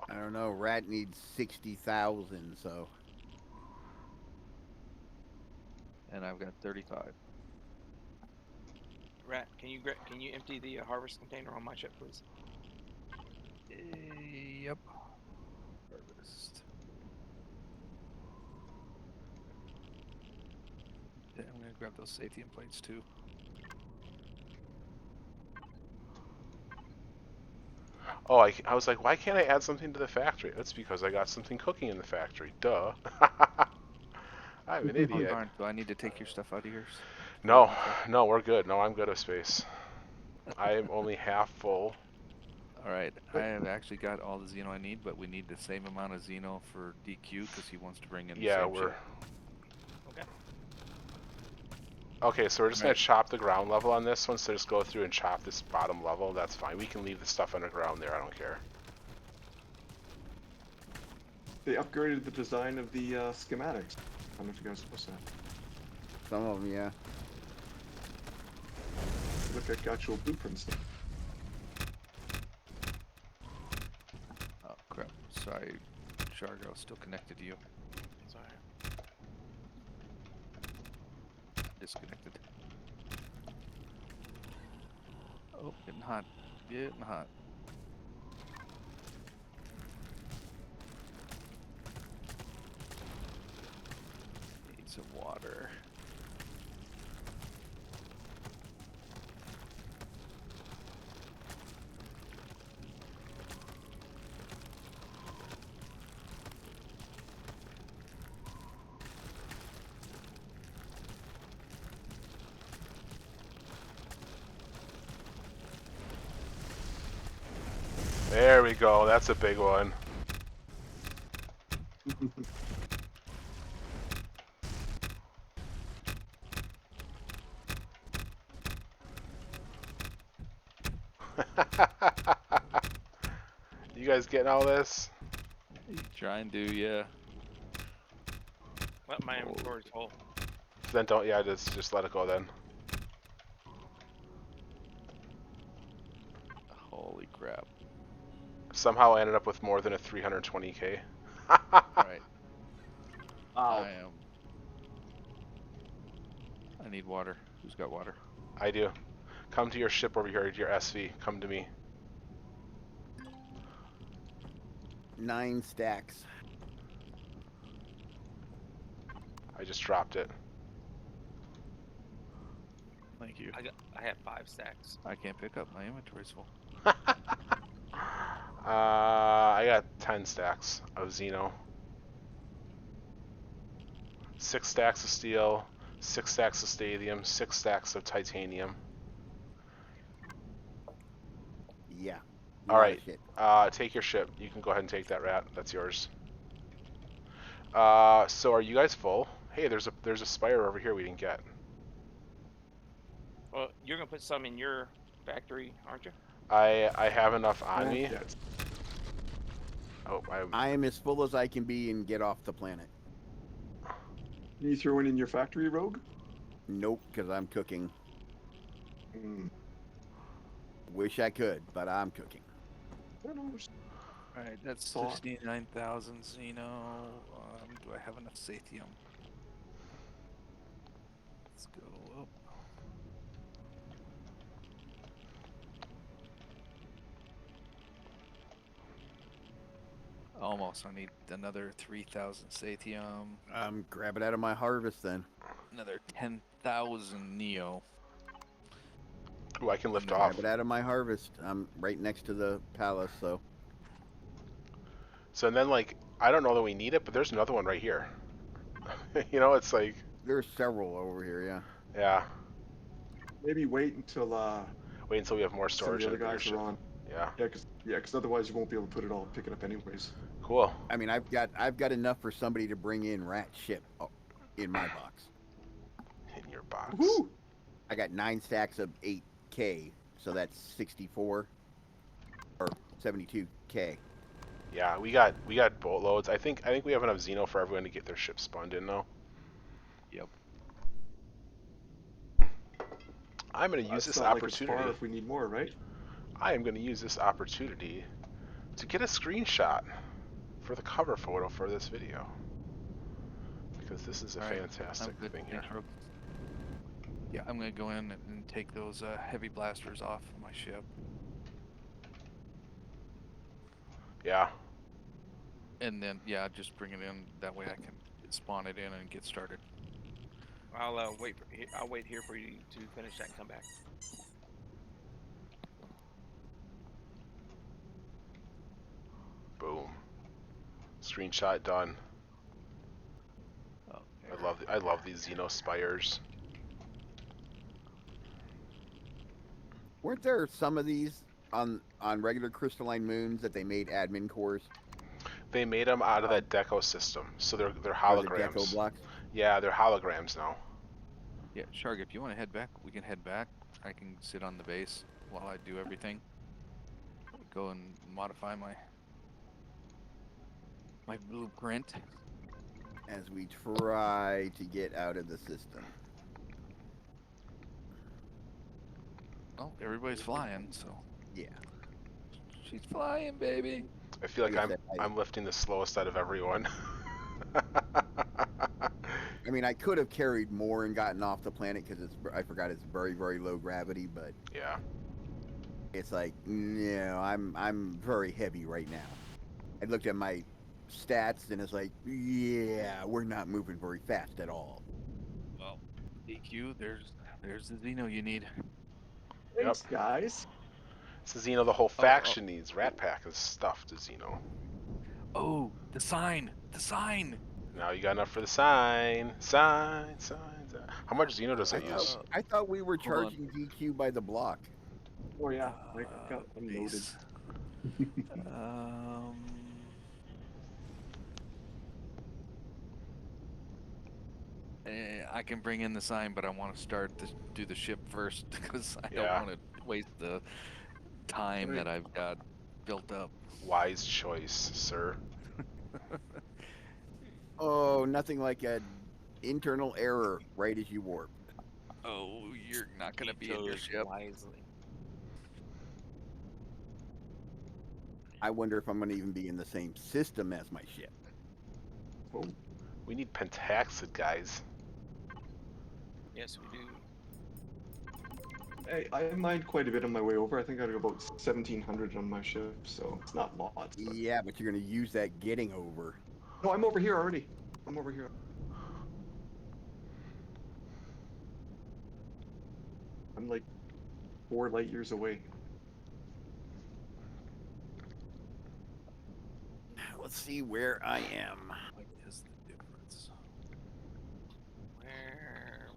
[SPEAKER 3] I don't know, Rat needs 60,000, so.
[SPEAKER 2] And I've got 35.
[SPEAKER 4] Rat, can you empty the harvest container on my ship, please?
[SPEAKER 2] Yep. Harvest. Yeah, I'm gonna grab those sathium plates too.
[SPEAKER 1] Oh, I was like, why can't I add something to the factory? That's because I got something cooking in the factory. Duh. I'm an
[SPEAKER 2] Oh,
[SPEAKER 1] idiot.
[SPEAKER 2] darn. Do I need to take your stuff out of yours?
[SPEAKER 1] No, no, we're good. No, I'm good with space. I am only half full.
[SPEAKER 2] Alright, I have actually got all the Xeno I need, but we need the same amount of Xeno for DQ because he wants to bring in the
[SPEAKER 1] Yeah,
[SPEAKER 2] same
[SPEAKER 1] we're...
[SPEAKER 2] ship.
[SPEAKER 4] Okay.
[SPEAKER 1] Okay, so we're just
[SPEAKER 2] Right.
[SPEAKER 1] gonna chop the ground level on this one, so just go through and chop this bottom level. That's fine. We can leave the stuff underground there. I don't care.
[SPEAKER 5] They upgraded the design of the schematics. I don't know if you guys noticed that.
[SPEAKER 3] Some of them, yeah.
[SPEAKER 5] Look at actual blueprints.
[SPEAKER 2] Sorry, Shargo, still connected to you.
[SPEAKER 4] Sorry.
[SPEAKER 2] Disconnected. Oh, getting hot. Getting hot. Need some water.
[SPEAKER 1] There we go. That's a big one. You guys getting all this?
[SPEAKER 2] Trying to, yeah.
[SPEAKER 4] Let my inventory's full.
[SPEAKER 1] Then don't. Yeah, just let it go then.
[SPEAKER 2] Holy crap.
[SPEAKER 1] Somehow I ended up with more than a 320k.
[SPEAKER 2] Alright.
[SPEAKER 5] Wow.
[SPEAKER 2] I need water. Who's got water?
[SPEAKER 1] I do. Come to your ship over here, your SV. Come to me.
[SPEAKER 3] 9 stacks.
[SPEAKER 1] I just dropped it.
[SPEAKER 2] Thank you.
[SPEAKER 4] I have 5 stacks.
[SPEAKER 2] I can't pick up. My inventory's full.
[SPEAKER 1] I got 10 stacks of Xeno. 6 stacks of steel, 6 stacks of stadium, 6 stacks of titanium.
[SPEAKER 3] Yeah.
[SPEAKER 1] All right.
[SPEAKER 3] Shit.
[SPEAKER 1] Take your ship. You can go ahead and take that rat. That's yours. So are you guys full? Hey, there's a spire over here we didn't get.
[SPEAKER 4] Well, you're gonna put some in your factory, aren't you?
[SPEAKER 1] I have enough on me.
[SPEAKER 5] Yes.
[SPEAKER 1] Oh,
[SPEAKER 3] I am as full as I can be and get off the planet.
[SPEAKER 5] You throw in your factory, Rogue?
[SPEAKER 3] Nope, because I'm cooking.
[SPEAKER 5] Mm.
[SPEAKER 3] Wish I could, but I'm cooking.
[SPEAKER 5] I don't know.
[SPEAKER 2] Alright, that's
[SPEAKER 5] Thought.
[SPEAKER 2] 69,000 Xeno. Do I have enough sathium? Let's go up. Almost. I need another 3,000 sathium.
[SPEAKER 3] Grab it out of my harvest then.
[SPEAKER 2] Another 10,000 neo.
[SPEAKER 1] ooh, I can lift
[SPEAKER 2] Grab
[SPEAKER 1] off.
[SPEAKER 3] Grab it out of my harvest. I'm right next to the palace, so.
[SPEAKER 1] So and then like I don't know that we need it, but there's another one right here. You know, it's like
[SPEAKER 3] There's several over here, yeah.
[SPEAKER 1] yeah.
[SPEAKER 5] Maybe wait until
[SPEAKER 1] Wait until we have more
[SPEAKER 5] some of
[SPEAKER 1] storage
[SPEAKER 5] the
[SPEAKER 1] in
[SPEAKER 5] other
[SPEAKER 1] the bigger
[SPEAKER 5] guys
[SPEAKER 1] ship.
[SPEAKER 5] are on.
[SPEAKER 1] Yeah.
[SPEAKER 5] Yeah, because otherwise you won't be able to put it all, pick it up anyways.
[SPEAKER 1] Cool.
[SPEAKER 3] I mean, I've got enough for somebody to bring in Rat ship in my box.
[SPEAKER 1] In your box.
[SPEAKER 5] Woohoo!
[SPEAKER 3] I got 9 stacks of 8K, so that's 64 or 72K.
[SPEAKER 1] Yeah, we got boatloads. I think we have enough Xeno for everyone to get their ship spawned in now.
[SPEAKER 2] Yep.
[SPEAKER 1] I'm going to use
[SPEAKER 5] It's
[SPEAKER 1] this
[SPEAKER 5] not like it's far
[SPEAKER 1] opportunity.
[SPEAKER 5] if we need more, right?
[SPEAKER 1] I am going to use this opportunity to get a screenshot for the cover photo for this video. Because this is a
[SPEAKER 2] Alright,
[SPEAKER 1] fantastic
[SPEAKER 2] I'm good.
[SPEAKER 1] thing here.
[SPEAKER 2] Thanks, Rogue. Yeah, I'm gonna go in and take those heavy blasters off of my ship.
[SPEAKER 1] Yeah.
[SPEAKER 2] And then, yeah, just bring it in. That way I can spawn it in and get started.
[SPEAKER 4] I'll I'll wait here for you to finish that and come back.
[SPEAKER 1] Boom. Screenshot done.
[SPEAKER 2] Oh,
[SPEAKER 1] I love these Xeno spires.
[SPEAKER 3] Weren't there some of these on regular crystalline moons that they made admin cores?
[SPEAKER 1] They made them out of that deco system, so they're
[SPEAKER 3] Or the
[SPEAKER 1] holograms.
[SPEAKER 3] deco blocks?
[SPEAKER 1] Yeah, they're holograms now.
[SPEAKER 2] yeah, Shark, if you want to head back, we can head back. I can sit on the base while I do everything. Go and modify my blueprint.
[SPEAKER 3] As we try to get out of the system.
[SPEAKER 2] Oh, everybody's flying, so
[SPEAKER 3] Yeah.
[SPEAKER 2] She's flying, baby.
[SPEAKER 1] I feel like
[SPEAKER 3] Like I said,
[SPEAKER 1] I'm lifting the slowest out of everyone.
[SPEAKER 3] I mean, I could have carried more and gotten off the planet because I forgot it's very, very low gravity, but
[SPEAKER 1] Yeah.
[SPEAKER 3] it's like, no, I'm very heavy right now. I looked at my stats and it's like, yeah, we're not moving very fast at all.
[SPEAKER 2] Well, DQ, there's the Xeno you need.
[SPEAKER 5] Thanks, guys.
[SPEAKER 1] So Xeno, the whole
[SPEAKER 2] Oh,
[SPEAKER 1] faction needs. Rat Pack is stuffed to Xeno.
[SPEAKER 2] Oh, the sign! The sign!
[SPEAKER 1] Now you got enough for the sign. Sign. How much Xeno does
[SPEAKER 3] I
[SPEAKER 1] it
[SPEAKER 3] thought,
[SPEAKER 1] use?
[SPEAKER 3] I thought we were
[SPEAKER 2] Hold on.
[SPEAKER 3] charging DQ by the block.
[SPEAKER 5] Oh yeah, I got unloaded.
[SPEAKER 2] Base. um, I can bring in the sign, but I want to do the ship first because I don't
[SPEAKER 1] Yeah.
[SPEAKER 2] want to waste the time
[SPEAKER 5] Right.
[SPEAKER 2] that I've got built up.
[SPEAKER 1] Wise choice, sir.
[SPEAKER 3] Oh, nothing like an internal error right as you warp.
[SPEAKER 2] Oh, you're not going to
[SPEAKER 4] He
[SPEAKER 2] be in your
[SPEAKER 4] chose
[SPEAKER 2] ship.
[SPEAKER 4] wisely.
[SPEAKER 3] I wonder if I'm going to even be in the same system as my ship.
[SPEAKER 5] Oh,
[SPEAKER 1] We need pentaxid, guys.
[SPEAKER 4] Yes, we do.
[SPEAKER 5] hey, I mined quite a bit on my way over. I think I got about 1,700 on my ship, so it's not lots. But...
[SPEAKER 3] Yeah, but you're going to use that getting over.
[SPEAKER 5] No, I'm over here already. I'm over here. I'm like 4 light years away.
[SPEAKER 3] Let's see where I am.
[SPEAKER 2] What is the difference?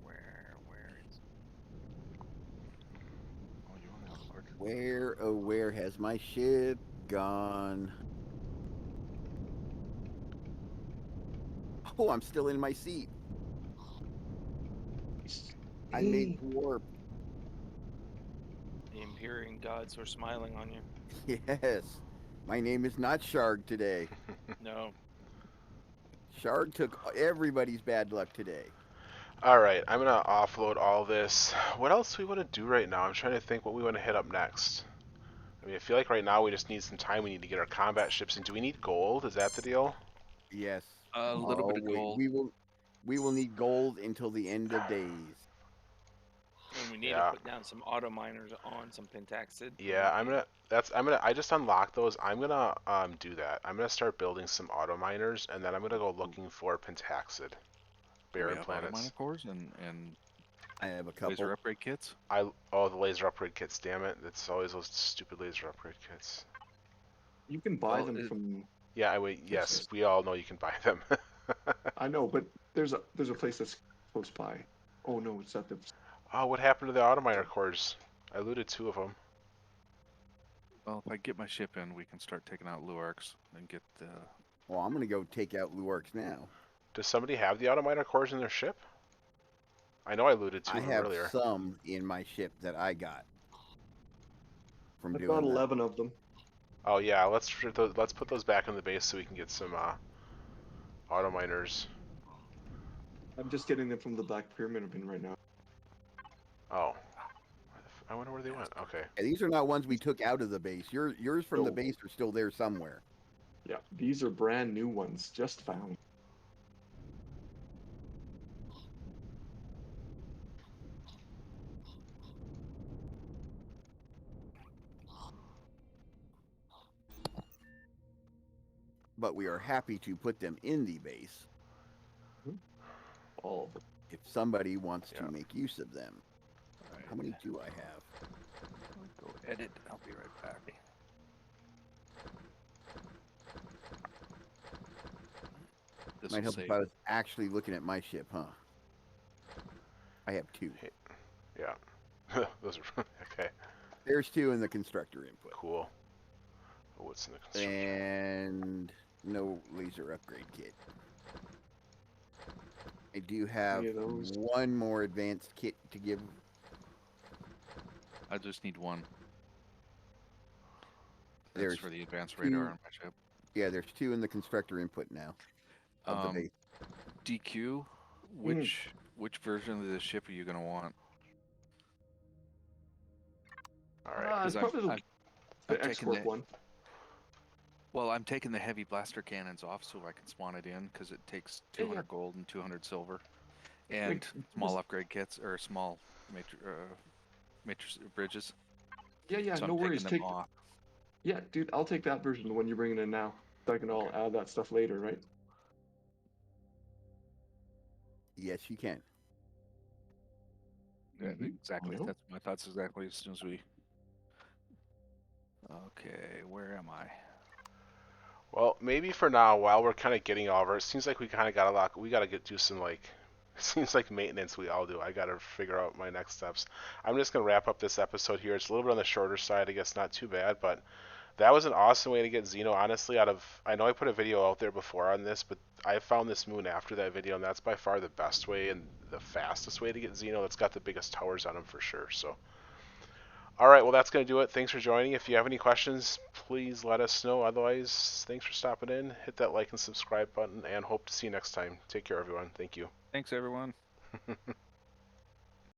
[SPEAKER 4] Where is
[SPEAKER 2] Oh, you only have larger.
[SPEAKER 3] Where, oh, where has my ship gone? Oh, I'm still in my seat. I made warp.
[SPEAKER 4] the Empyrion gods were smiling on you?
[SPEAKER 3] Yes. My name is not Sharg today.
[SPEAKER 4] No.
[SPEAKER 3] Sharg took everybody's bad luck today.
[SPEAKER 1] Alright, I'm gonna offload all this. What else do we want to do right now? I'm trying to think what we want to hit up next. I mean, I feel like right now we just need some time. We need to get our combat ships in. Do we need gold? Is that the deal?
[SPEAKER 3] Yes.
[SPEAKER 2] A little bit of gold.
[SPEAKER 3] We will need gold until the end of days.
[SPEAKER 4] And we need
[SPEAKER 1] Yeah.
[SPEAKER 4] to put down some auto miners on some pentaxid.
[SPEAKER 1] Yeah, I just unlocked those. I'm gonna do that. I'm gonna start building some auto miners, and then I'm gonna go looking for pentaxid.
[SPEAKER 2] We
[SPEAKER 1] Barren
[SPEAKER 2] have auto
[SPEAKER 1] planets.
[SPEAKER 2] miner cores and
[SPEAKER 3] I have a couple.
[SPEAKER 2] laser upgrade kits.
[SPEAKER 1] The laser upgrade kits, damn it. It's always those stupid laser upgrade kits.
[SPEAKER 5] You can buy
[SPEAKER 2] Well,
[SPEAKER 5] them
[SPEAKER 2] it-
[SPEAKER 5] from.
[SPEAKER 1] Yeah, yes, we all know you can buy them.
[SPEAKER 5] I know, but there's a place that's close by. Oh no, it's at the.
[SPEAKER 1] Oh, what happened to the auto miner cores? I looted 2 of them.
[SPEAKER 2] Well, if I get my ship in, we can start taking out Luarks and get the.
[SPEAKER 3] Well, I'm going to go take out Luarks now.
[SPEAKER 1] Does somebody have the auto miner cores in their ship? I know I looted 2
[SPEAKER 3] I
[SPEAKER 1] of them
[SPEAKER 3] have
[SPEAKER 1] earlier.
[SPEAKER 3] some in my ship that I got from
[SPEAKER 5] I've
[SPEAKER 3] doing
[SPEAKER 5] got
[SPEAKER 3] that.
[SPEAKER 5] 11 of them.
[SPEAKER 1] Oh yeah, let's put those back in the base so we can get some auto miners.
[SPEAKER 5] I'm just getting them from the Black Pyramid bin right now.
[SPEAKER 1] Oh, I wonder where they went. Okay.
[SPEAKER 3] Yeah, these are not ones we took out of the base. Yours from the
[SPEAKER 5] No.
[SPEAKER 3] base are still there somewhere.
[SPEAKER 5] Yeah, these are brand new ones, just found.
[SPEAKER 3] But we are happy to put them in the base
[SPEAKER 5] All of them.
[SPEAKER 3] if somebody wants
[SPEAKER 1] Yeah.
[SPEAKER 3] to make use of them. How many do I have?
[SPEAKER 2] Go edit. I'll be right back. This
[SPEAKER 3] Might
[SPEAKER 2] will
[SPEAKER 3] help
[SPEAKER 2] save.
[SPEAKER 3] if I was actually looking at my ship, huh? I have 2.
[SPEAKER 1] Yeah. Those are okay.
[SPEAKER 3] There's 2 in the constructor input.
[SPEAKER 1] Cool. Oh, what's in the construction?
[SPEAKER 3] And no laser upgrade kit. I do have
[SPEAKER 5] Any of those?
[SPEAKER 3] 1 more advanced kit to give.
[SPEAKER 2] I just need one. That's
[SPEAKER 3] There's
[SPEAKER 2] for the advanced radar
[SPEAKER 3] 2
[SPEAKER 2] on my ship.
[SPEAKER 3] Yeah, there's 2 in the constructor input now. Of the base.
[SPEAKER 2] DQ, which version of the ship are you gonna want?
[SPEAKER 1] All right.
[SPEAKER 5] It's
[SPEAKER 2] Because
[SPEAKER 5] probably The
[SPEAKER 2] I'm taking
[SPEAKER 5] export one.
[SPEAKER 2] Well, I'm taking the heavy blaster cannons off so I can spawn it in because it takes
[SPEAKER 5] Yeah,
[SPEAKER 2] 200
[SPEAKER 5] yeah.
[SPEAKER 2] gold and 200 silver, and
[SPEAKER 5] Like,
[SPEAKER 2] small
[SPEAKER 5] just-
[SPEAKER 2] upgrade kits or small matrix bridges.
[SPEAKER 5] yeah, yeah,
[SPEAKER 2] So
[SPEAKER 5] no
[SPEAKER 2] I'm
[SPEAKER 5] worries.
[SPEAKER 2] taking them off.
[SPEAKER 5] Yeah, dude, I'll take that version, the one you're bringing in now. So I can all
[SPEAKER 2] Okay.
[SPEAKER 5] add that stuff later, right?
[SPEAKER 3] Yes, you can.
[SPEAKER 2] Yeah,
[SPEAKER 5] Mhm,
[SPEAKER 2] exactly.
[SPEAKER 5] I know.
[SPEAKER 2] That's my thoughts exactly as soon as we. Okay, where am I?
[SPEAKER 1] Well, maybe for now, while we're kind of getting over, it seems like we kind of got a lot. We got to do some like, it seems like maintenance we all do. I got to figure out my next steps. I'm just gonna wrap up this episode here. It's a little bit on the shorter side, I guess, not too bad, but that was an awesome way to get Xeno. Honestly, out of I know I put a video out there before on this, but I found this moon after that video, and that's by far the best way and the fastest way to get Xeno. It's got the biggest towers on them for sure. So. All right, well, that's going to do it. Thanks for joining. If you have any questions, please let us know. Otherwise, thanks for stopping in. Hit that like and subscribe button, and hope to see you next time. Take care, everyone. Thank you.
[SPEAKER 2] Thanks, everyone.